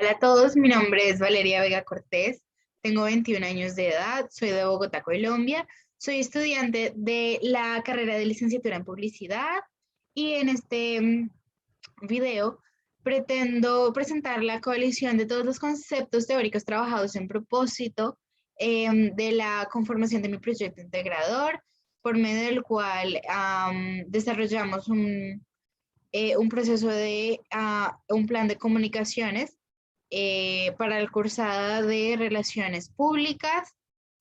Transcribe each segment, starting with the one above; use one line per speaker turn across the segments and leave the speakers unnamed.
Hola a todos, mi nombre es Valeria Vega Cortés, tengo 21 años de edad, soy de Bogotá, Colombia, soy estudiante de la carrera de licenciatura en publicidad y en este video pretendo presentar la coalición de todos los conceptos teóricos trabajados en propósito de la conformación de mi proyecto integrador, por medio del cual desarrollamos un proceso de un plan de comunicaciones para la cursada de Relaciones Públicas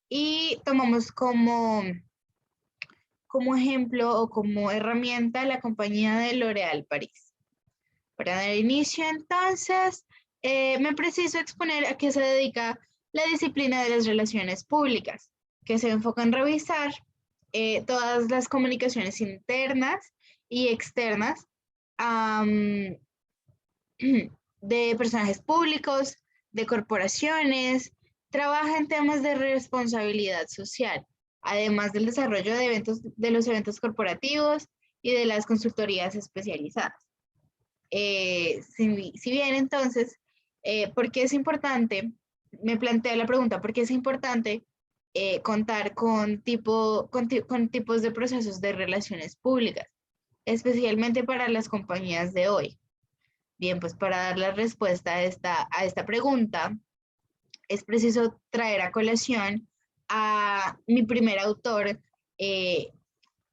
y tomamos como ejemplo o como herramienta la compañía de L'Oréal París. Para dar inicio, entonces, me preciso exponer a qué se dedica la disciplina de las relaciones públicas, que se enfoca en revisar todas las comunicaciones internas y externas um, de personajes públicos, de corporaciones, trabaja en temas de responsabilidad social, además del desarrollo de de los eventos corporativos y de las consultorías especializadas. Si bien entonces, ¿por qué es importante? Me plantea la pregunta, ¿por qué es importante contar con tipos de procesos de relaciones públicas, especialmente para las compañías de hoy? Bien, pues para dar la respuesta a esta pregunta, es preciso traer a colación a mi primer autor en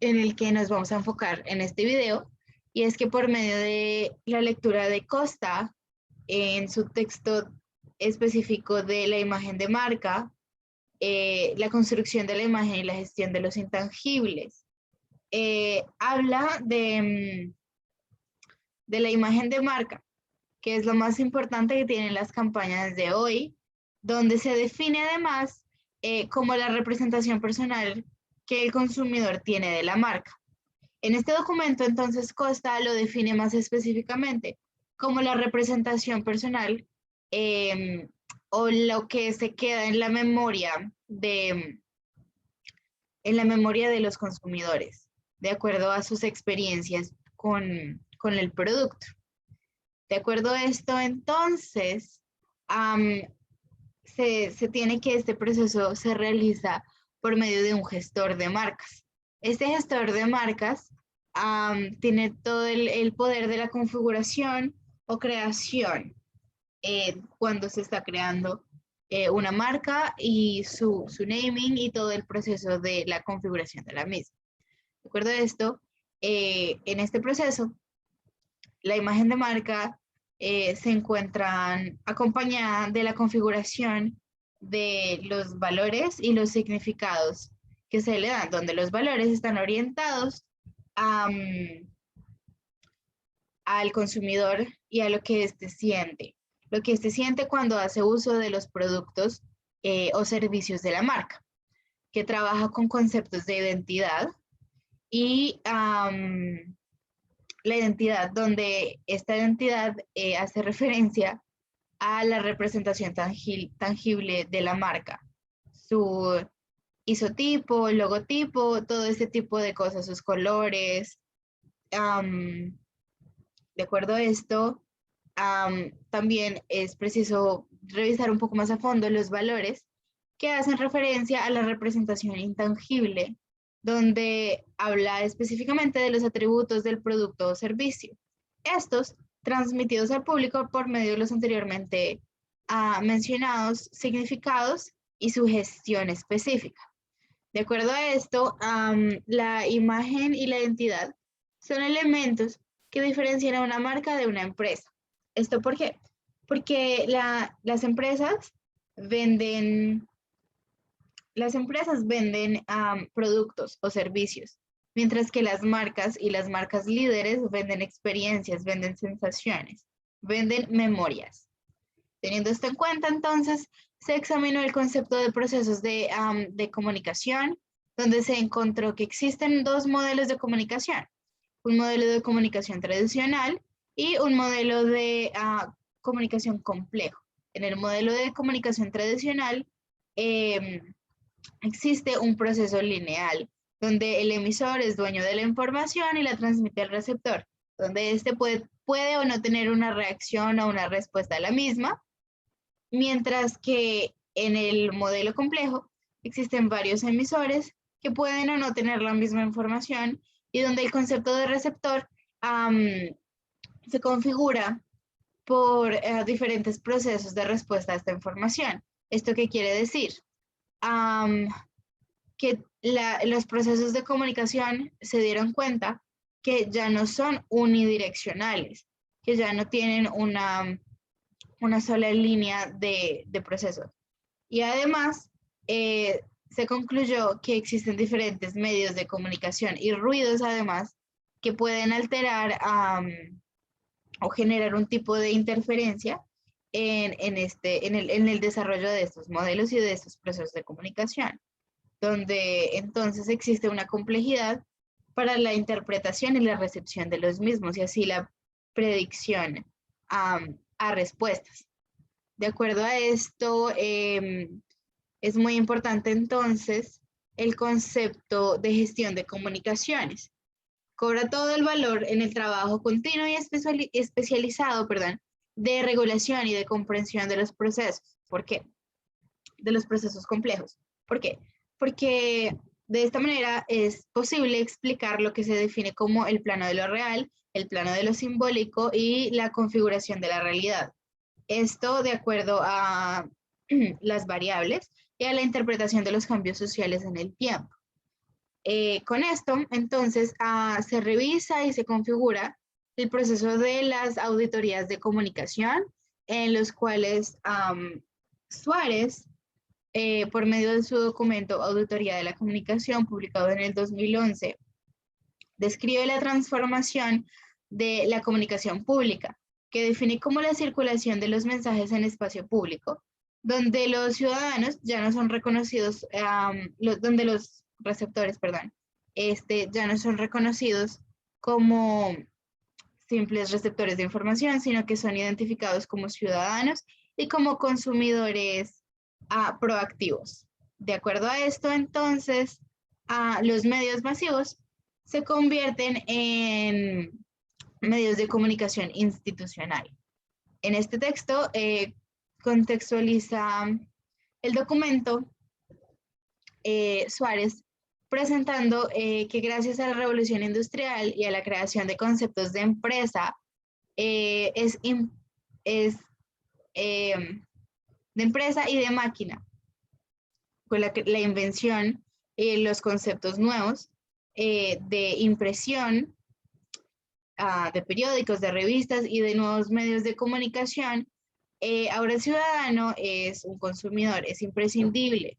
el que nos vamos a enfocar en este video, y es que por medio de la lectura de Costa, en su texto específico de la imagen de marca, la construcción de la imagen y la gestión de los intangibles, habla de la imagen de marca, que es lo más importante que tienen las campañas de hoy, donde se define además como la representación personal que el consumidor tiene de la marca. En este documento, entonces, Costa lo define más específicamente como la representación personal eh, o lo que se queda en la memoria de los consumidores, de acuerdo a sus experiencias con el producto. De acuerdo a esto, entonces, um, se tiene que este proceso se realiza por medio de un gestor de marcas. Este gestor de marcas tiene todo el poder de la configuración o creación cuando se está creando una marca y su naming y todo el proceso de la configuración de la misma. De acuerdo a esto, en este proceso, la imagen de marca se encuentran acompañada de la configuración de los valores y los significados que se le dan, donde los valores están orientados al consumidor y a lo que éste siente. Lo que éste siente cuando hace uso de los productos o servicios de la marca, que trabaja con conceptos de identidad y la identidad, donde esta identidad hace referencia a la representación tangible de la marca, su isotipo, logotipo, todo este tipo de cosas, sus colores. De acuerdo a esto, también es preciso revisar un poco más a fondo los valores que hacen referencia a la representación intangible, donde habla específicamente de los atributos del producto o servicio. Estos transmitidos al público por medio de los anteriormente mencionados significados y su gestión específica. De acuerdo a esto, la imagen y la identidad son elementos que diferencian a una marca de una empresa. ¿Esto por qué? Porque las empresas venden, las empresas venden productos o servicios, mientras que las marcas y las marcas líderes venden experiencias, venden sensaciones, venden memorias. Teniendo esto en cuenta, entonces, se examinó el concepto de procesos de comunicación, donde se encontró que existen dos modelos de comunicación: un modelo de comunicación tradicional y un modelo de comunicación complejo. En el modelo de comunicación tradicional existe un proceso lineal, donde el emisor es dueño de la información y la transmite al receptor, donde éste puede o no tener una reacción o una respuesta a la misma, mientras que en el modelo complejo existen varios emisores que pueden o no tener la misma información y donde el concepto de receptor se configura por diferentes procesos de respuesta a esta información. ¿Esto qué quiere decir? Que los procesos de comunicación se dieron cuenta que ya no son unidireccionales, que ya no tienen una sola línea de proceso. Y además, se concluyó que existen diferentes medios de comunicación y ruidos además que pueden alterar o generar un tipo de interferencia en el desarrollo de estos modelos y de estos procesos de comunicación, donde entonces existe una complejidad para la interpretación y la recepción de los mismos y así la predicción a respuestas. De acuerdo a esto, es muy importante entonces el concepto de gestión de comunicaciones. Cobra todo el valor en el trabajo continuo y especializado, de regulación y de comprensión de los procesos. ¿Por qué? De los procesos complejos. ¿Por qué? Porque de esta manera es posible explicar lo que se define como el plano de lo real, el plano de lo simbólico y la configuración de la realidad. Esto de acuerdo a las variables y a la interpretación de los cambios sociales en el tiempo. Con esto, entonces, se revisa y se configura el proceso de las auditorías de comunicación, en los cuales Suárez, por medio de su documento Auditoría de la Comunicación, publicado en el 2011, describe la transformación de la comunicación pública, que define como la circulación de los mensajes en espacio público, donde los ciudadanos ya no son reconocidos, donde los receptores, ya no son reconocidos como simples receptores de información, sino que son identificados como ciudadanos y como consumidores proactivos. De acuerdo a esto, entonces, los medios masivos se convierten en medios de comunicación institucional. En este texto contextualiza el documento Suárez presentando que gracias a la revolución industrial y a la creación de conceptos de empresa, de empresa y de máquina, con la invención y los conceptos nuevos de impresión, de periódicos, de revistas y de nuevos medios de comunicación, ahora el ciudadano es un consumidor, es imprescindible.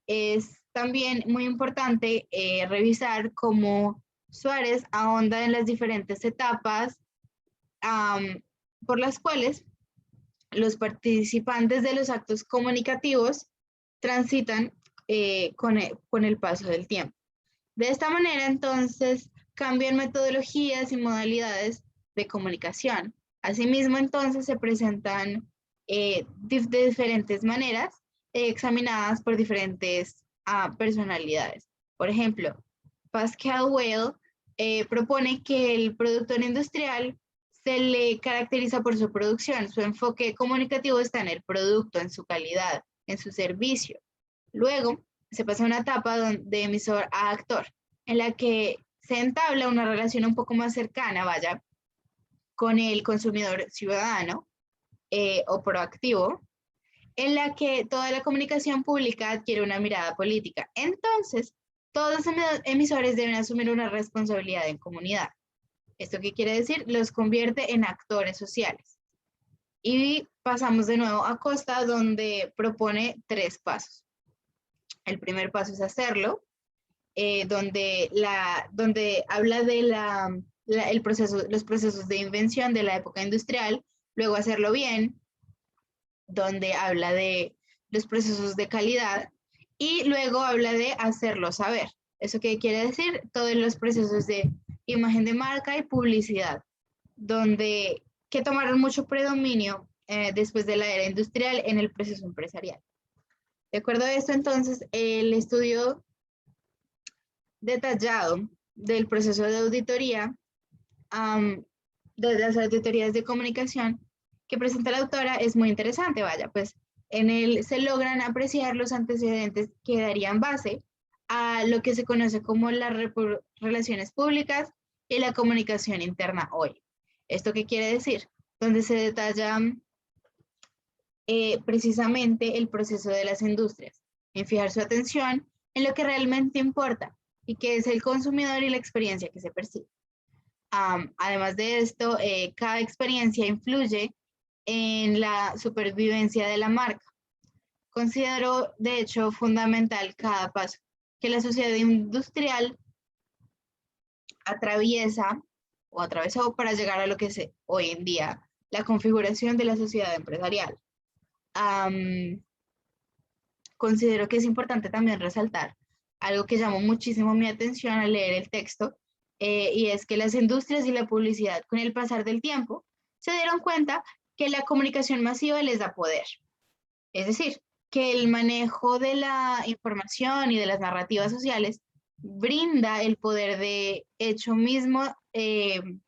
Es también muy importante revisar cómo Suárez ahonda en las diferentes etapas por las cuales los participantes de los actos comunicativos transitan con el paso del tiempo. De esta manera, entonces, cambian metodologías y modalidades de comunicación. Asimismo, entonces, se presentan de diferentes maneras examinadas por diferentes personalidades. Por ejemplo, Pascal Weil propone que el productor industrial se le caracteriza por su producción. Su enfoque comunicativo está en el producto, en su calidad, en su servicio. Luego, se pasa a una etapa de emisor a actor, en la que se entabla una relación un poco más cercana, con el consumidor ciudadano o proactivo, en la que toda la comunicación pública adquiere una mirada política. Entonces, todos los emisores deben asumir una responsabilidad en comunidad. ¿Esto qué quiere decir? Los convierte en actores sociales. Y pasamos de nuevo a Costa, donde propone 3 pasos. El primer paso es hacerlo, donde habla de los procesos de invención de la época industrial, luego hacerlo bien, donde habla de los procesos de calidad, y luego habla de hacerlo saber. ¿Eso qué quiere decir? Todos los procesos de imagen de marca y publicidad, que tomaron mucho predominio después de la era industrial en el proceso empresarial. De acuerdo a esto, entonces, el estudio detallado del proceso de auditoría, de las auditorías de comunicación, que presenta la autora es muy interesante, vaya, pues en él se logran apreciar los antecedentes que darían base a lo que se conoce como las relaciones públicas y la comunicación interna hoy. ¿Esto qué quiere decir? Donde se detalla precisamente el proceso de las industrias, en fijar su atención en lo que realmente importa y que es el consumidor y la experiencia que se percibe. Además de esto, cada experiencia influye en la supervivencia de la marca. Considero, de hecho, fundamental cada paso que la sociedad industrial atraviesa o atravesó para llegar a lo que es hoy en día la configuración de la sociedad empresarial. Considero que es importante también resaltar algo que llamó muchísimo mi atención al leer el texto, y es que las industrias y la publicidad con el pasar del tiempo se dieron cuenta que la comunicación masiva les da poder. Es decir, que el manejo de la información y de las narrativas sociales brinda el poder de hecho mismo, de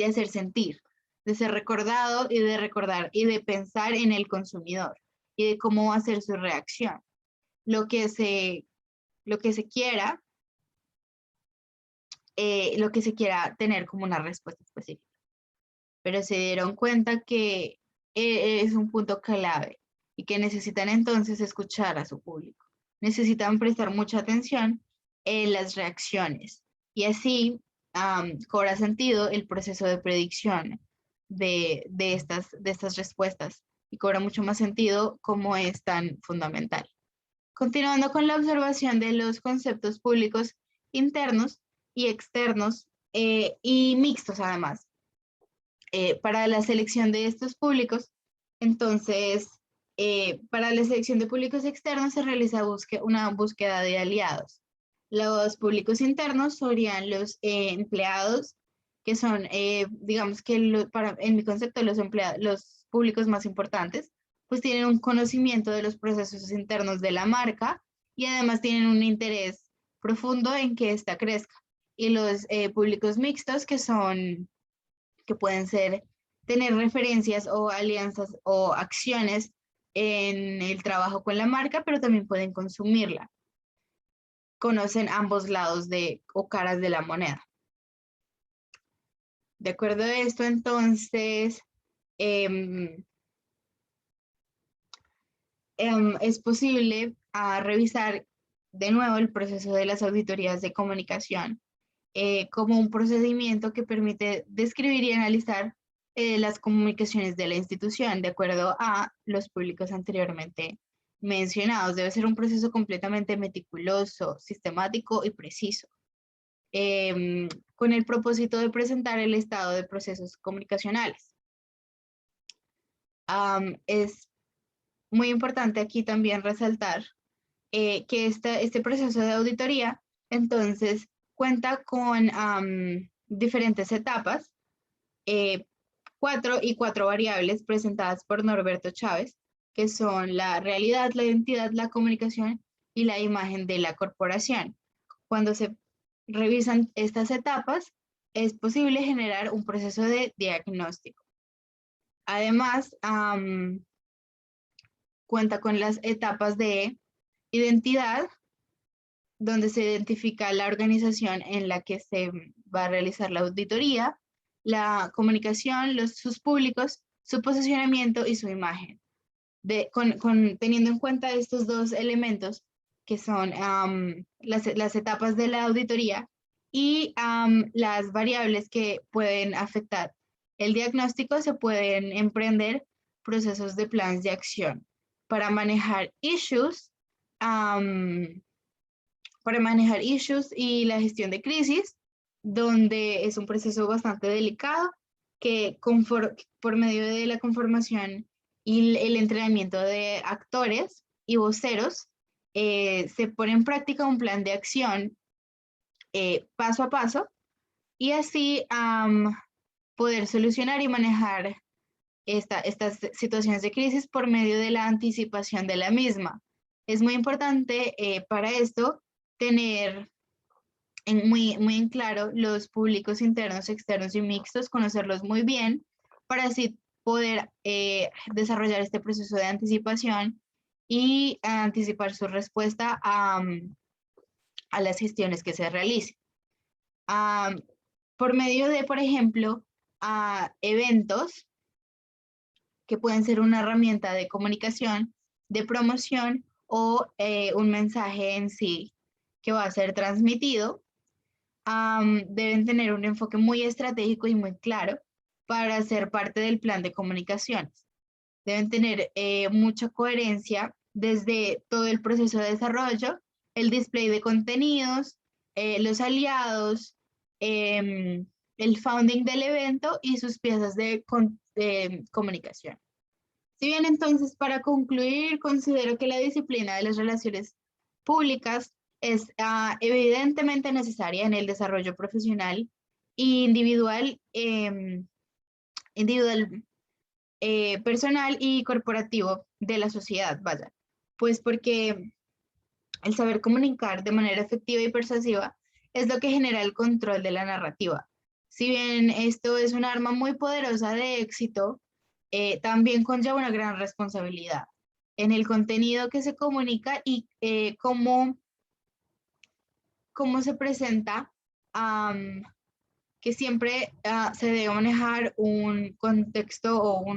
hacer sentir, de ser recordado y de recordar y de pensar en el consumidor y de cómo va a ser su reacción. Lo que se, lo que se quiera, lo que se quiera tener como una respuesta específica. Pero se dieron cuenta que es un punto clave y que necesitan entonces escuchar a su público. Necesitan prestar mucha atención en las reacciones y así cobra sentido el proceso de predicción de estas respuestas y cobra mucho más sentido cómo es tan fundamental. Continuando con la observación de los conceptos públicos internos y externos, y mixtos además, para la selección de estos públicos, entonces, para la selección de públicos externos se realiza una búsqueda de aliados. Los públicos internos serían los empleados, que son, digamos que en mi concepto, los públicos más importantes, pues tienen un conocimiento de los procesos internos de la marca y además tienen un interés profundo en que ésta crezca. Y los públicos mixtos, que pueden ser tener referencias o alianzas o acciones en el trabajo con la marca, pero también pueden consumirla. Conocen ambos lados o caras de la moneda. De acuerdo a esto, entonces, es posible revisar de nuevo el proceso de las auditorías de comunicación como un procedimiento que permite describir y analizar las comunicaciones de la institución de acuerdo a los públicos anteriormente mencionados. Debe ser un proceso completamente meticuloso, sistemático y preciso, con el propósito de presentar el estado de procesos comunicacionales. Es muy importante aquí también resaltar que este proceso de auditoría, entonces, cuenta con diferentes etapas, 4 variables presentadas por Norberto Chávez, que son la realidad, la identidad, la comunicación y la imagen de la corporación. Cuando se revisan estas etapas, es posible generar un proceso de diagnóstico. Además, cuenta con las etapas de identidad, donde se identifica la organización en la que se va a realizar la auditoría, la comunicación, sus públicos, su posicionamiento y su imagen. Teniendo en cuenta estos dos elementos, que son las etapas de la auditoría y las variables que pueden afectar el diagnóstico, se pueden emprender procesos de planes de acción para manejar issues, y la gestión de crisis, donde es un proceso bastante delicado que por medio de la conformación y el entrenamiento de actores y voceros, se pone en práctica un plan de acción paso a paso y así poder solucionar y manejar estas situaciones de crisis por medio de la anticipación de la misma. Es muy importante para esto tener muy en claro los públicos internos, externos y mixtos, conocerlos muy bien, para así poder desarrollar este proceso de anticipación y anticipar su respuesta a las gestiones que se realicen. Por medio de, por ejemplo, eventos que pueden ser una herramienta de comunicación, de promoción o un mensaje en sí que va a ser transmitido, deben tener un enfoque muy estratégico y muy claro para ser parte del plan de comunicaciones. Deben tener mucha coherencia desde todo el proceso de desarrollo, el display de contenidos, los aliados, el founding del evento y sus piezas de comunicación. Si bien entonces, para concluir, considero que la disciplina de las relaciones públicas es evidentemente necesaria en el desarrollo profesional e individual, personal y corporativo de la sociedad, vaya. Pues porque el saber comunicar de manera efectiva y persuasiva es lo que genera el control de la narrativa. Si bien esto es un arma muy poderosa de éxito, también conlleva una gran responsabilidad en el contenido que se comunica y cómo se presenta, que siempre se debe manejar un contexto o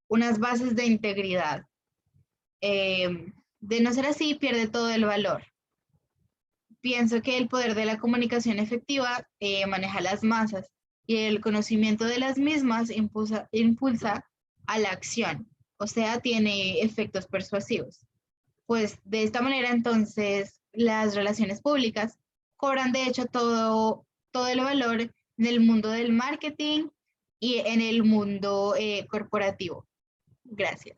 unas bases de integridad. De no ser así, pierde todo el valor. Pienso que el poder de la comunicación efectiva maneja las masas y el conocimiento de las mismas impulsa a la acción, o sea, tiene efectos persuasivos. Pues de esta manera entonces las relaciones públicas cobran de hecho todo el valor en el mundo del marketing y en el mundo corporativo. Gracias.